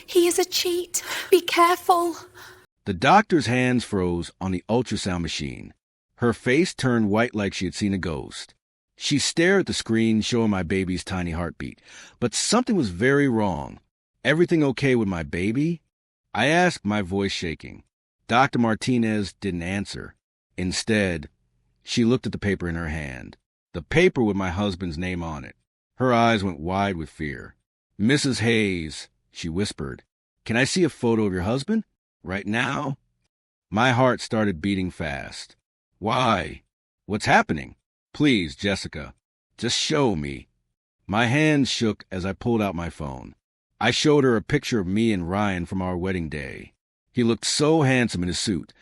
He is a cheat. Be careful. The doctor's hands froze on the ultrasound machine. Her face turned white like she had seen a ghost. She stared at the screen showing my baby's tiny heartbeat. But something was very wrong. Everything okay with my baby? I asked, my voice shaking. Dr. Martinez didn't answer. Instead, she looked at the paper in her hand. The paper with my husband's name on it. Her eyes went wide with fear. "Mrs. Hayes," she whispered, "can I see a photo of your husband? Right now?" My heart started beating fast. "Why? What's happening? Please, Jessica, just show me." My hands shook as I pulled out my phone. I showed her a picture of me and Ryan from our wedding day. He looked so handsome in his suit,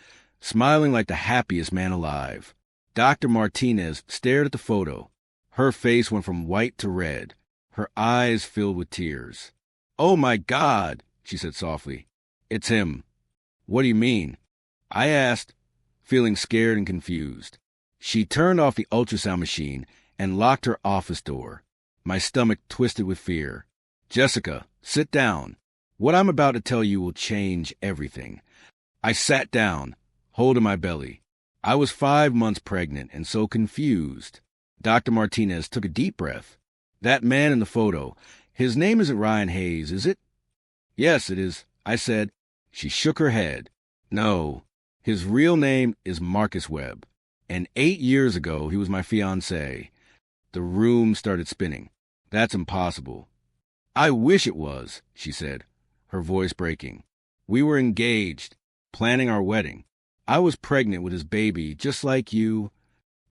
smiling like the happiest man alive. Dr. Martinez stared at the photo. Her face went from white to red. Her eyes filled with tears. "Oh, my God," she said softly. "It's him." "What do you mean?" I asked, feeling scared and confused. She turned off the ultrasound machine and locked her office door. My stomach twisted with fear. "Jessica, sit down. What I'm about to tell you will change everything." I sat down, holding my belly. I was 5 months pregnant and so confused. Dr. Martinez took a deep breath. "That man in the photo, his name isn't Ryan Hayes, is it?" "Yes, it is," I said. She shook her head. "No, his real name is Marcus Webb, and 8 years ago he was my fiancé." The room started spinning. "That's impossible." "I wish it was," she said, her voice breaking. "We were engaged, planning our wedding. I was pregnant with his baby, just like you."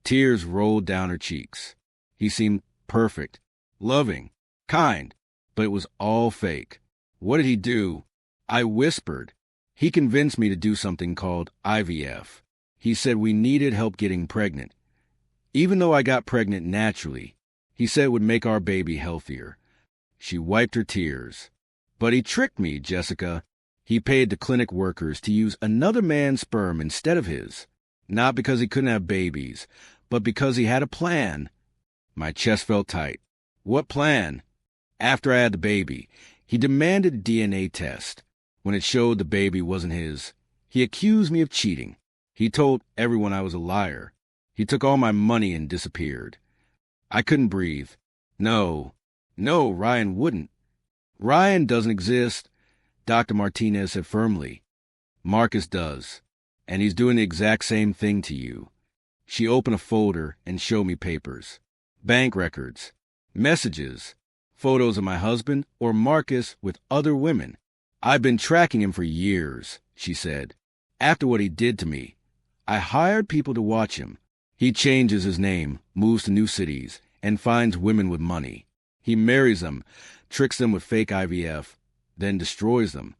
Tears rolled down her cheeks. He seemed perfect, loving, kind, but it was all fake. "What did he do?" I whispered. "He convinced me to do something called IVF. He said we needed help getting pregnant. Even though I got pregnant naturally, he said it would make our baby healthier." She wiped her tears. "But he tricked me, Jessica. He paid the clinic workers to use another man's sperm instead of his. Not because he couldn't have babies, but because he had a plan." My chest felt tight. "What plan?" "After I had the baby, he demanded a DNA test. When it showed the baby wasn't his, he accused me of cheating. He told everyone I was a liar. He took all my money and disappeared." I couldn't breathe. No, Ryan wouldn't. "Ryan doesn't exist," Dr. Martinez said firmly. "Marcus does, and he's doing the exact same thing to you." She opened a folder and showed me papers. Bank records, messages, photos of my husband or Marcus with other women. "I've been tracking him for years," she said. "After what he did to me, I hired people to watch him. He changes his name, moves to new cities, and finds women with money. He marries them, tricks them with fake IVF, then destroys them."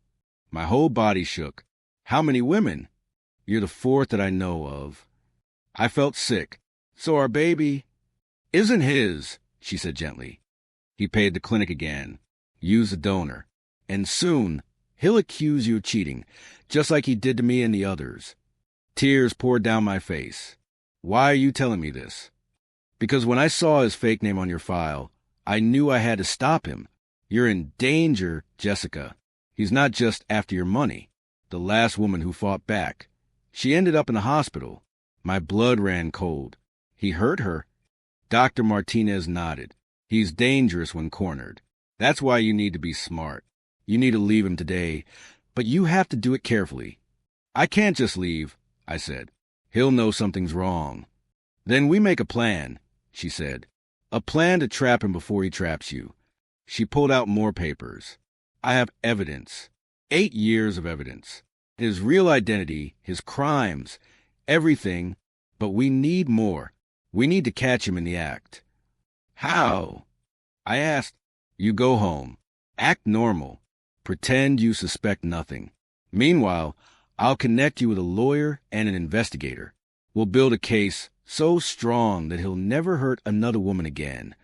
My whole body shook. "How many women?" "You're the fourth that I know of." I felt sick. "So our baby isn't his," she said gently. "He paid the clinic again, used a donor, and soon he'll accuse you of cheating, just like he did to me and the others." Tears poured down my face. "Why are you telling me this?" "Because when I saw his fake name on your file, I knew I had to stop him. You're in danger, Jessica. He's not just after your money. The last woman who fought back, she ended up in the hospital." My blood ran cold. "He hurt her?" Dr. Martinez nodded. "He's dangerous when cornered. That's why you need to be smart. You need to leave him today, but you have to do it carefully." "I can't just leave," I said. "He'll know something's wrong." "Then we make a plan," she said. "A plan to trap him before he traps you." She pulled out more papers. "I have evidence. 8 years of evidence. His real identity, his crimes, everything, but we need more. We need to catch him in the act." "How?" I asked. "You go home. Act normal. Pretend you suspect nothing. Meanwhile, I'll connect you with a lawyer and an investigator. We'll build a case so strong that he'll never hurt another woman again."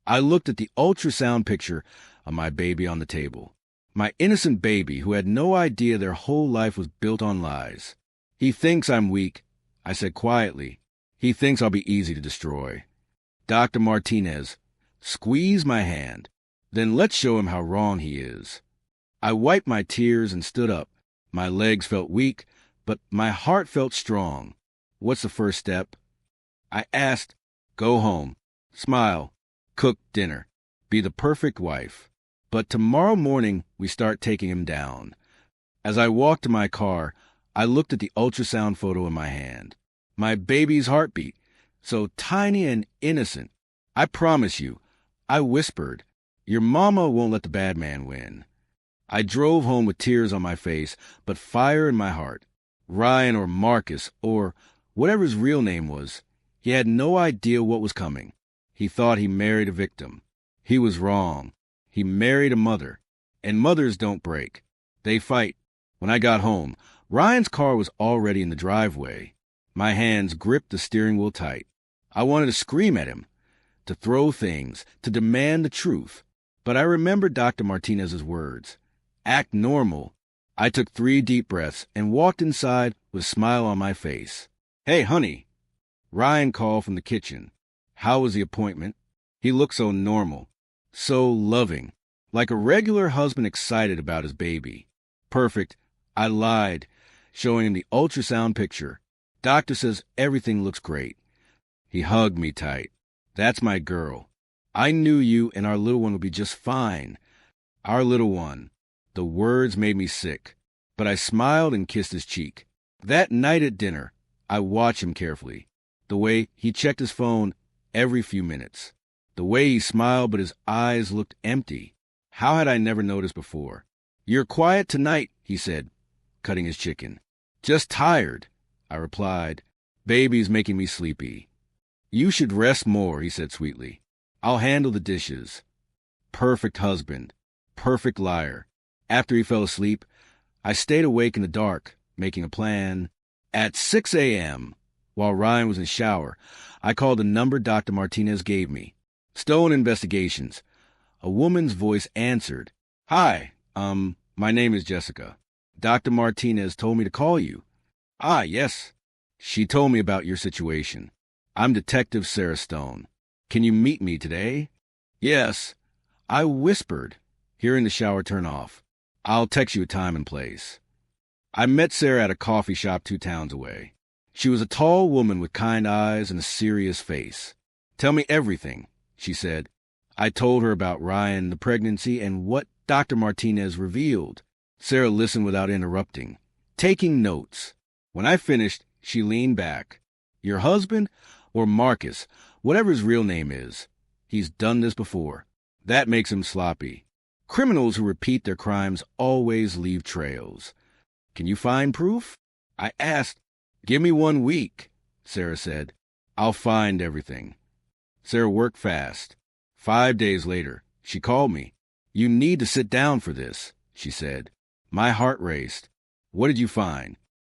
I looked at the ultrasound picture of my baby on the table. My innocent baby who had no idea their whole life was built on lies. "He thinks I'm weak," I said quietly. "He thinks I'll be easy to destroy." Dr. Martinez squeezed my hand. "Then let's show him how wrong he is." I wiped my tears and stood up. My legs felt weak, but my heart felt strong. What's the first step? I asked. Go home, smile, cook dinner, be the perfect wife. But tomorrow morning we start taking him down. As I walked to my car, I looked at the ultrasound photo in my hand. My baby's heartbeat, so tiny and innocent. I promise you, I whispered, your mama won't let the bad man win. I drove home with tears on my face, but fire in my heart. Ryan or Marcus, or whatever his real name was, he had no idea what was coming. He thought he married a victim. He was wrong. He married a mother. And mothers don't break. They fight. When I got home, Ryan's car was already in the driveway. My hands gripped the steering wheel tight. I wanted to scream at him, to throw things, to demand the truth. But I remembered Dr. Martinez's words. Act normal. I took 3 deep breaths and walked inside with a smile on my face. Hey, honey. Ryan called from the kitchen. How was the appointment? He looked so normal, so loving, like a regular husband excited about his baby. Perfect. I lied, showing him the ultrasound picture. Doctor says everything looks great. He hugged me tight. That's my girl. I knew you and our little one would be just fine. Our little one. The words made me sick, but I smiled and kissed his cheek. That night at dinner, I watched him carefully. The way he checked his phone every few minutes. The way he smiled, but his eyes looked empty. How had I never noticed before? You're quiet tonight, he said, cutting his chicken. Just tired, I replied. Baby's making me sleepy. You should rest more, he said sweetly. I'll handle the dishes. Perfect husband. Perfect liar. After he fell asleep, I stayed awake in the dark, making a plan. At 6 a.m., while Ryan was in the shower, I called the number Dr. Martinez gave me. Stolen Investigations. A woman's voice answered. Hi, my name is Jessica. Dr. Martinez told me to call you. Ah, yes. She told me about your situation. I'm Detective Sarah Stone. Can you meet me today? Yes. I whispered, hearing the shower turn off. I'll text you a time and place. I met Sarah at a coffee shop 2 towns away. She was a tall woman with kind eyes and a serious face. Tell me everything, she said. I told her about Ryan, the pregnancy, and what Dr. Martinez revealed. Sarah listened without interrupting, taking notes. When I finished, she leaned back. Your husband, or Marcus, whatever his real name is, he's done this before. That makes him sloppy. Criminals who repeat their crimes always leave trails. Can you find proof? I asked. Give me 1 week, Sarah said. I'll find everything. Sarah worked fast. 5 days later, she called me. You need to sit down for this, she said. My heart raced. What did you find?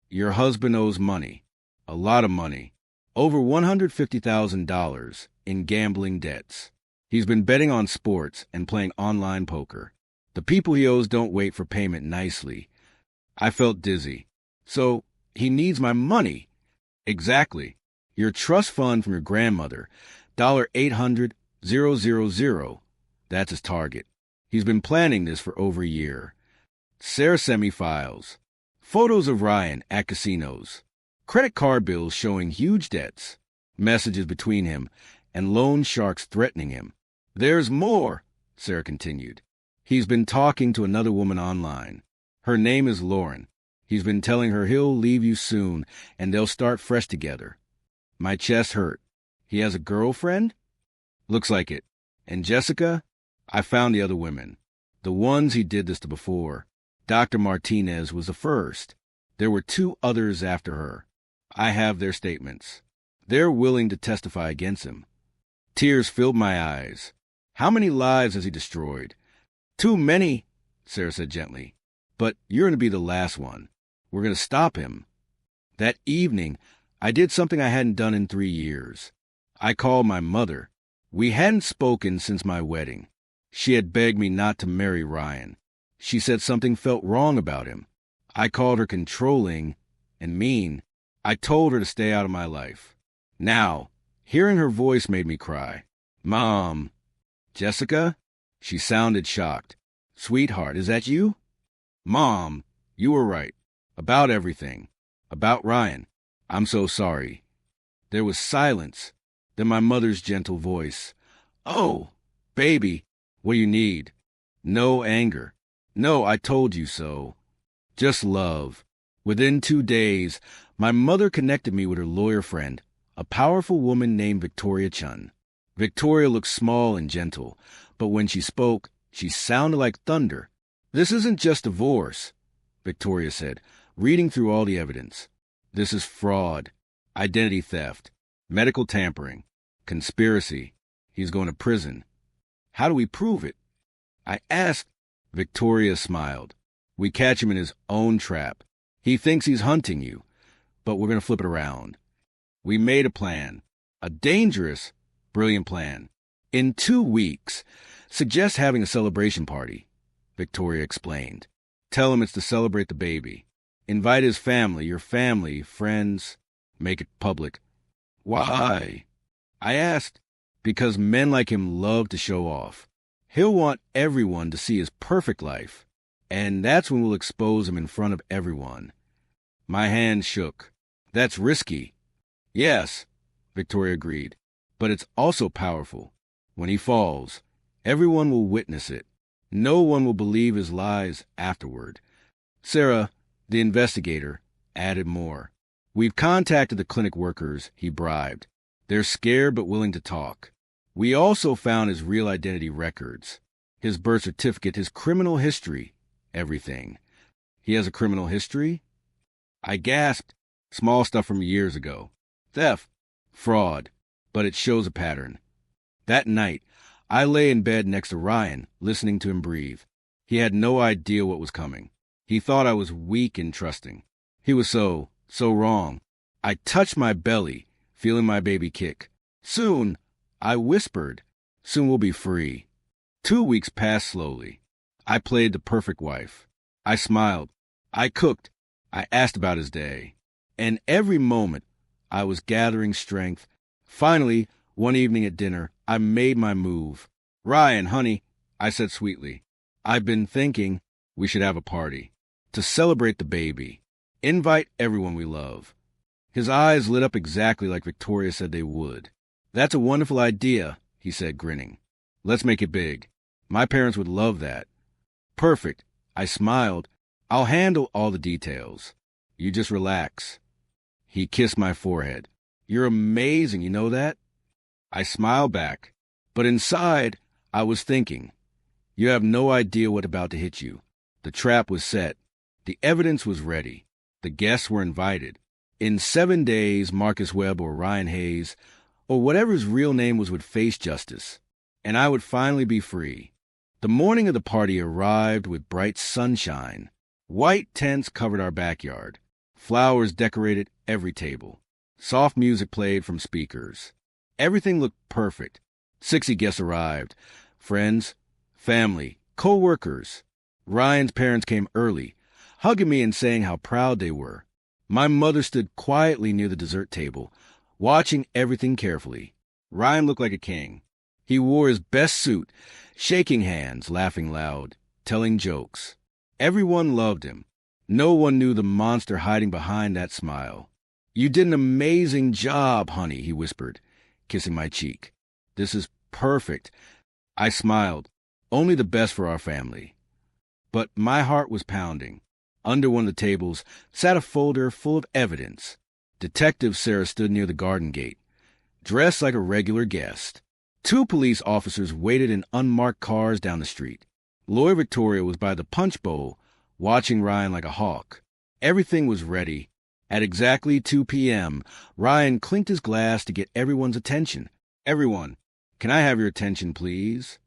Your husband owes money. A lot of money. Over $150,000 in gambling debts. He's been betting on sports and playing online poker. The people he owes don't wait for payment nicely. I felt dizzy. So, he needs my money. Exactly. Your trust fund from your grandmother, $800,000. That's his target. He's been planning this for over a year. Sarah sent me files. Photos of Ryan at casinos. Credit card bills showing huge debts. Messages between him and loan sharks threatening him. There's more, Sarah continued. He's been talking to another woman online. Her name is Lauren. He's been telling her he'll leave you soon and they'll start fresh together. My chest hurt. He has a girlfriend? Looks like it. And Jessica? I found the other women. The ones he did this to before. Dr. Martinez was the first. There were 2 others after her. I have their statements. They're willing to testify against him. Tears filled my eyes. How many lives has he destroyed? Too many, Sarah said gently. But you're going to be the last one. We're going to stop him. That evening, I did something I hadn't done in 3 years. I called my mother. We hadn't spoken since my wedding. She had begged me not to marry Ryan. She said something felt wrong about him. I called her controlling and mean. I told her to stay out of my life. Now, hearing her voice made me cry. Mom. Jessica? She sounded shocked. Sweetheart, is that you? Mom, you were right. About everything. About Ryan. I'm so sorry. There was silence. Then my mother's gentle voice. Oh, baby, what do you need? No anger. No, I told you so. Just love. Within 2 days, my mother connected me with her lawyer friend, a powerful woman named Victoria Chun. Victoria looked small and gentle, but when she spoke, she sounded like thunder. This isn't just divorce, Victoria said, reading through all the evidence. This is fraud, identity theft, medical tampering, conspiracy. He's going to prison. How do we prove it? I asked. Victoria smiled. We catch him in his own trap. He thinks he's hunting you, but we're going to flip it around. We made a plan, a dangerous, brilliant plan. In 2 weeks, suggest having a celebration party, Victoria explained. Tell him it's to celebrate the baby. Invite his family, your family, friends. Make it public. Why? I asked. Because men like him love to show off. He'll want everyone to see his perfect life, and that's when we'll expose him in front of everyone. My hand shook. That's risky. Yes, Victoria agreed, but it's also powerful. When he falls, everyone will witness it. No one will believe his lies afterward. Sarah, the investigator, added more. We've contacted the clinic workers he bribed. They're scared but willing to talk. We also found his real identity records, his birth certificate, his criminal history, everything. He has a criminal history? I gasped. Small stuff from years ago. Theft, fraud, but it shows a pattern. That night, I lay in bed next to Ryan, listening to him breathe. He had no idea what was coming. He thought I was weak and trusting. He was so wrong. I touched my belly, feeling my baby kick. Soon, I whispered, soon we'll be free. 2 weeks passed slowly. I played the perfect wife. I smiled. I cooked. I asked about his day. And every moment, I was gathering strength. Finally, one evening at dinner, I made my move. Ryan, honey, I said sweetly, I've been thinking we should have a party to celebrate the baby. Invite everyone we love. His eyes lit up exactly like Victoria said they would. That's a wonderful idea, he said, grinning. Let's make it big. My parents would love that. Perfect. I smiled. I'll handle all the details. You just relax. He kissed my forehead. You're amazing, you know that? I smiled back. But inside, I was thinking, you have no idea what's about to hit you. The trap was set. The evidence was ready. The guests were invited. In 7 days, Marcus Webb or Ryan Hayes, or whatever his real name was, would face justice, and I would finally be free. The morning of the party arrived with bright sunshine. White tents covered our backyard. Flowers decorated every table. Soft music played from speakers. Everything looked perfect. 60 guests arrived. Friends, family, co-workers. Ryan's parents came early, hugging me and saying how proud they were. My mother stood quietly near the dessert table, watching everything carefully. Ryan looked like a king. He wore his best suit, shaking hands, laughing loud, telling jokes. Everyone loved him. No one knew the monster hiding behind that smile. You did an amazing job, honey, he whispered, kissing my cheek. This is perfect. I smiled. Only the best for our family. But my heart was pounding. Under one of the tables sat a folder full of evidence. Detective Sarah stood near the garden gate, dressed like a regular guest. 2 police officers waited in unmarked cars down the street. Lawyer Victoria was by the punch bowl, watching Ryan like a hawk. Everything was ready. At exactly 2 p.m., Ryan clinked his glass to get everyone's attention. Everyone, can I have your attention, please?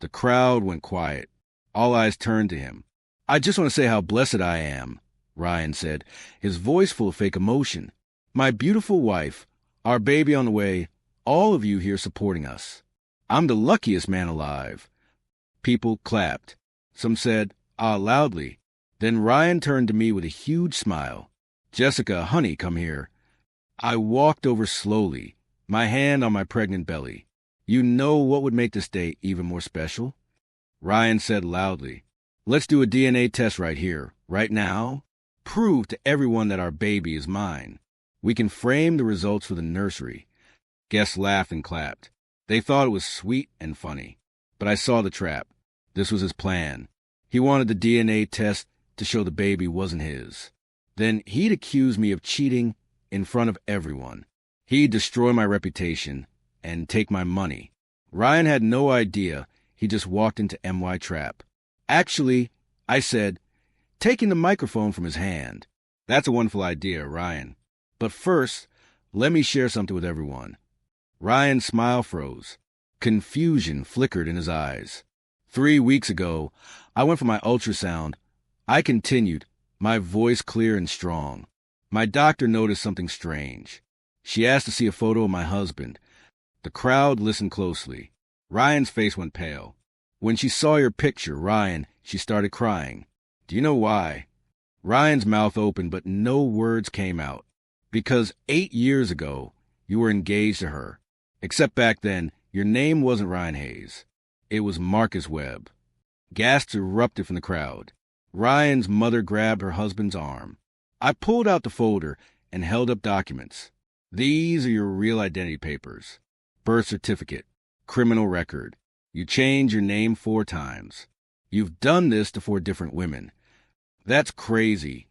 The crowd went quiet. All eyes turned to him. I just want to say how blessed I am, Ryan said, his voice full of fake emotion. My beautiful wife, our baby on the way, all of you here supporting us. I'm the luckiest man alive. People clapped. Some said, ah, loudly. Then Ryan turned to me with a huge smile. Jessica, honey, come here. I walked over slowly, my hand on my pregnant belly. You know what would make this day even more special? Ryan said loudly, Let's do a DNA test right here, right now. Prove to everyone that our baby is mine. We can frame the results for the nursery. Guests laughed and clapped. They thought it was sweet and funny. But I saw the trap. This was his plan. He wanted the DNA test to show the baby wasn't his. Then he'd accuse me of cheating in front of everyone. He'd destroy my reputation and take my money. Ryan had no idea he just walked into MY trap. Actually, I said, taking the microphone from his hand. That's a wonderful idea, Ryan. But first, let me share something with everyone. Ryan's smile froze. Confusion flickered in his eyes. 3 weeks ago, I went for my ultrasound. I continued, my voice clear and strong. My doctor noticed something strange. She asked to see a photo of my husband. The crowd listened closely. Ryan's face went pale. When she saw your picture, Ryan, she started crying. Do you know why? Ryan's mouth opened, but no words came out. Because 8 years ago, you were engaged to her. Except back then, your name wasn't Ryan Hayes. It was Marcus Webb. Gasps erupted from the crowd. Ryan's mother grabbed her husband's arm. I pulled out the folder and held up documents. These are your real identity papers. Birth certificate. Criminal record. You changed your name 4 times. You've done this to 4 different women. That's crazy.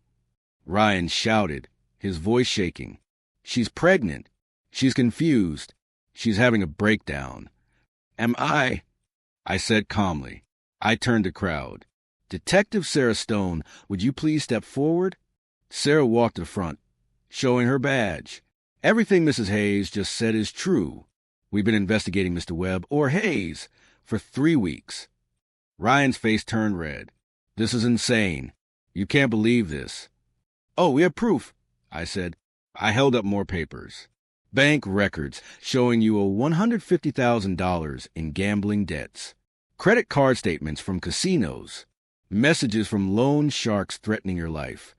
Ryan shouted, his voice shaking. She's pregnant. She's confused. She's having a breakdown. Am I said calmly. I turned to the crowd. Detective Sarah Stone, would you please step forward? Sarah walked to the front, showing her badge. Everything Mrs. Hayes just said is true. We've been investigating Mr. Webb, or Hayes, for 3 weeks. Ryan's face turned red. This is insane. You can't believe this. Oh, we have proof, I said. I held up more papers. Bank records showing you owe $150,000 in gambling debts. Credit card statements from casinos. Messages from loan sharks threatening your life.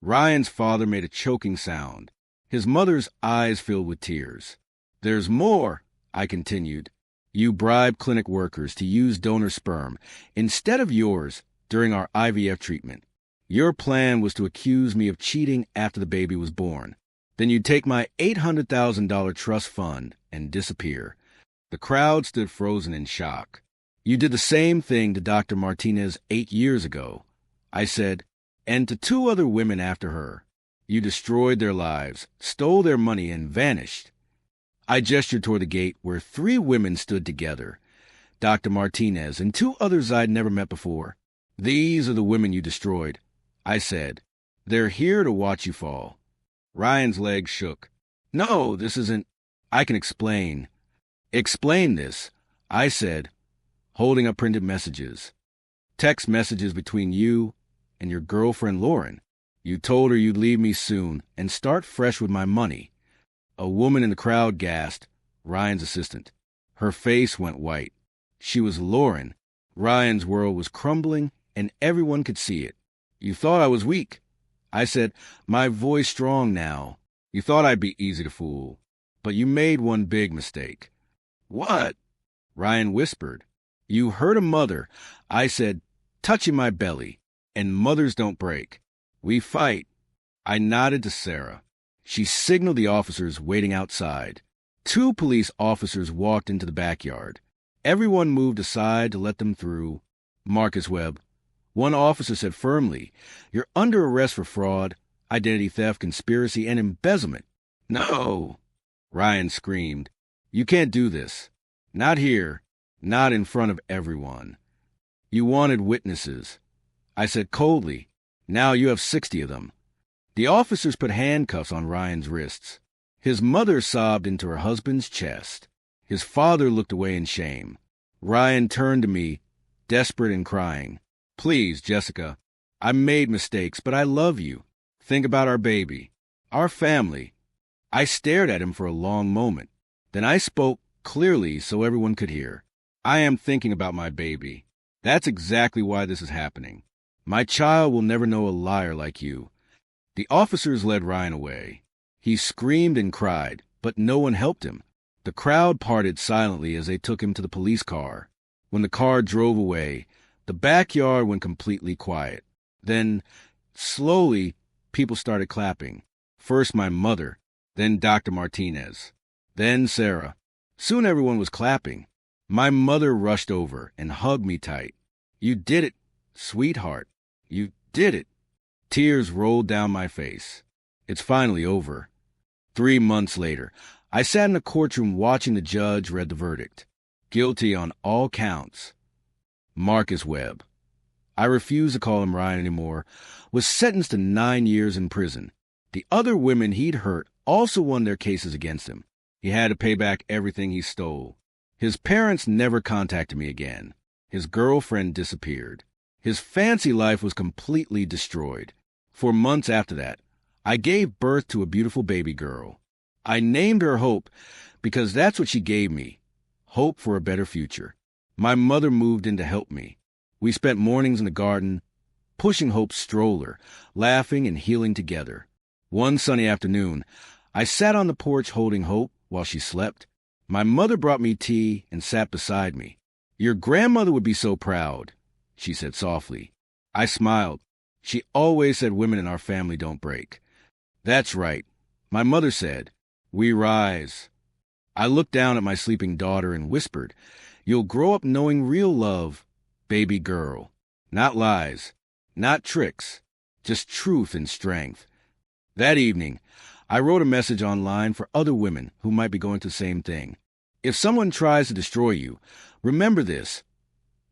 Ryan's father made a choking sound. His mother's eyes filled with tears. There's more, I continued. You bribed clinic workers to use donor sperm instead of yours during our IVF treatment. Your plan was to accuse me of cheating after the baby was born. Then you'd take my $800,000 trust fund and disappear. The crowd stood frozen in shock. You did the same thing to Dr. Martinez 8 years ago. I said, and to 2 other women after her. You destroyed their lives, stole their money, and vanished. I gestured toward the gate where 3 women stood together. Dr. Martinez and 2 others I'd never met before. These are the women you destroyed. I said, they're here to watch you fall. Ryan's legs shook. No, this isn't. I can explain. Explain this, I said, holding up printed messages. Text messages between you and your girlfriend Lauren. You told her you'd leave me soon and start fresh with my money. A woman in the crowd gasped, Ryan's assistant. Her face went white. She was Lauren. Ryan's world was crumbling, and everyone could see it. You thought I was weak. I said, my voice strong now. You thought I'd be easy to fool. But you made one big mistake. What? Ryan whispered. You hurt a mother. I said, touching my belly. And mothers don't break. We fight. I nodded to Sarah. She signaled the officers waiting outside. 2 police officers walked into the backyard. Everyone moved aside to let them through. Marcus Webb. One officer said firmly, you're under arrest for fraud, identity theft, conspiracy, and embezzlement. No, Ryan screamed. You can't do this. Not here. Not in front of everyone. You wanted witnesses. I said coldly, now you have 60 of them. The officers put handcuffs on Ryan's wrists. His mother sobbed into her husband's chest. His father looked away in shame. Ryan turned to me, desperate and crying. Please, Jessica, I made mistakes, but I love you. Think about our baby, our family. I stared at him for a long moment. Then I spoke clearly so everyone could hear. I am thinking about my baby. That's exactly why this is happening. My child will never know a liar like you. The officers led Ryan away. He screamed and cried, but no one helped him. The crowd parted silently as they took him to the police car. When the car drove away, The backyard went completely quiet. Then, slowly, people started clapping. First my mother, then Dr. Martinez, then Sarah. Soon everyone was clapping. My mother rushed over and hugged me tight. "You did it, sweetheart. You did it." Tears rolled down my face. It's finally over. 3 months later, I sat in a courtroom watching the judge read the verdict. Guilty on all counts. Marcus Webb, I refuse to call him Ryan anymore, was sentenced to 9 years in prison. The other women he'd hurt also won their cases against him. He had to pay back everything he stole. His parents never contacted me again. His girlfriend disappeared. His fancy life was completely destroyed. For months after that, I gave birth to a beautiful baby girl. I named her Hope because that's what she gave me. Hope for a better future. My mother moved in to help me. We spent mornings in the garden, pushing Hope's stroller, laughing and healing together. One sunny afternoon, I sat on the porch holding Hope while she slept. My mother brought me tea and sat beside me. "Your grandmother would be so proud," she said softly. I smiled. She always said women in our family don't break. That's right. My mother said, "We rise." I looked down at my sleeping daughter and whispered, "You'll grow up knowing real love, baby girl. Not lies, not tricks, just truth and strength." That evening, I wrote a message online for other women who might be going through the same thing. If someone tries to destroy you, remember this.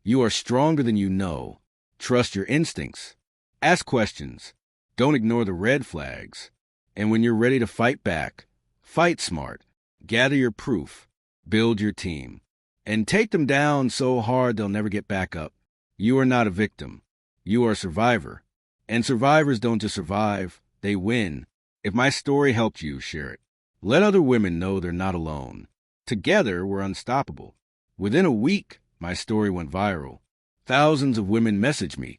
You are stronger than you know. Trust your instincts. Ask questions. Don't ignore the red flags. And when you're ready to fight back, fight smart. Gather your proof. Build your team. And take them down so hard they'll never get back up. You are not a victim. You are a survivor. And survivors don't just survive, they win. If my story helped you, share it. Let other women know they're not alone. Together, we're unstoppable. Within a week, my story went viral. Thousands of women messaged me,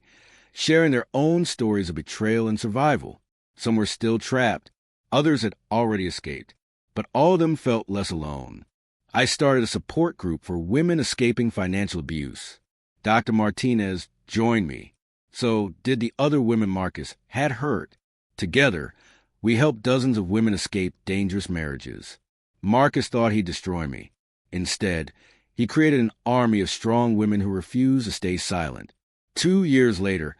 sharing their own stories of betrayal and survival. Some were still trapped. Others had already escaped. But all of them felt less alone. I started a support group for women escaping financial abuse. Dr. Martinez joined me. So did the other women Marcus had hurt. Together, we helped dozens of women escape dangerous marriages. Marcus thought he'd destroy me. Instead, he created an army of strong women who refused to stay silent. 2 years later,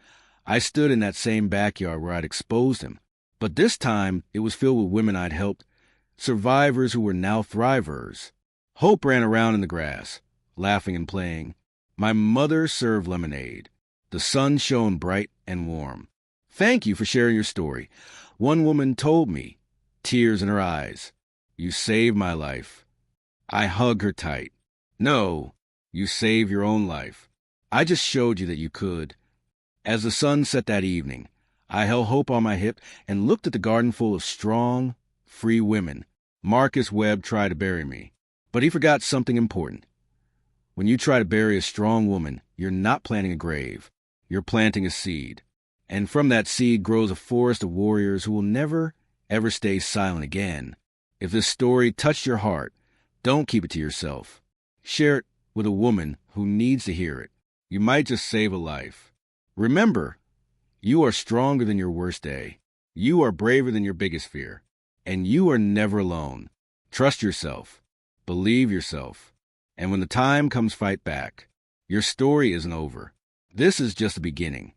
I stood in that same backyard where I'd exposed him. But this time, it was filled with women I'd helped, survivors who were now thrivers. Hope ran around in the grass, laughing and playing. My mother served lemonade. The sun shone bright and warm. "Thank you for sharing your story." One woman told me, tears in her eyes, "You saved my life." I hugged her tight. "No, you saved your own life. I just showed you that you could." As the sun set that evening, I held Hope on my hip and looked at the garden full of strong, free women. Marcus Webb tried to bury me, but he forgot something important. When you try to bury a strong woman, you're not planting a grave. You're planting a seed. And from that seed grows a forest of warriors who will never, ever stay silent again. If this story touched your heart, don't keep it to yourself. Share it with a woman who needs to hear it. You might just save a life. Remember, you are stronger than your worst day. You are braver than your biggest fear. And you are never alone. Trust yourself. Believe yourself. And when the time comes, fight back. Your story isn't over. This is just the beginning.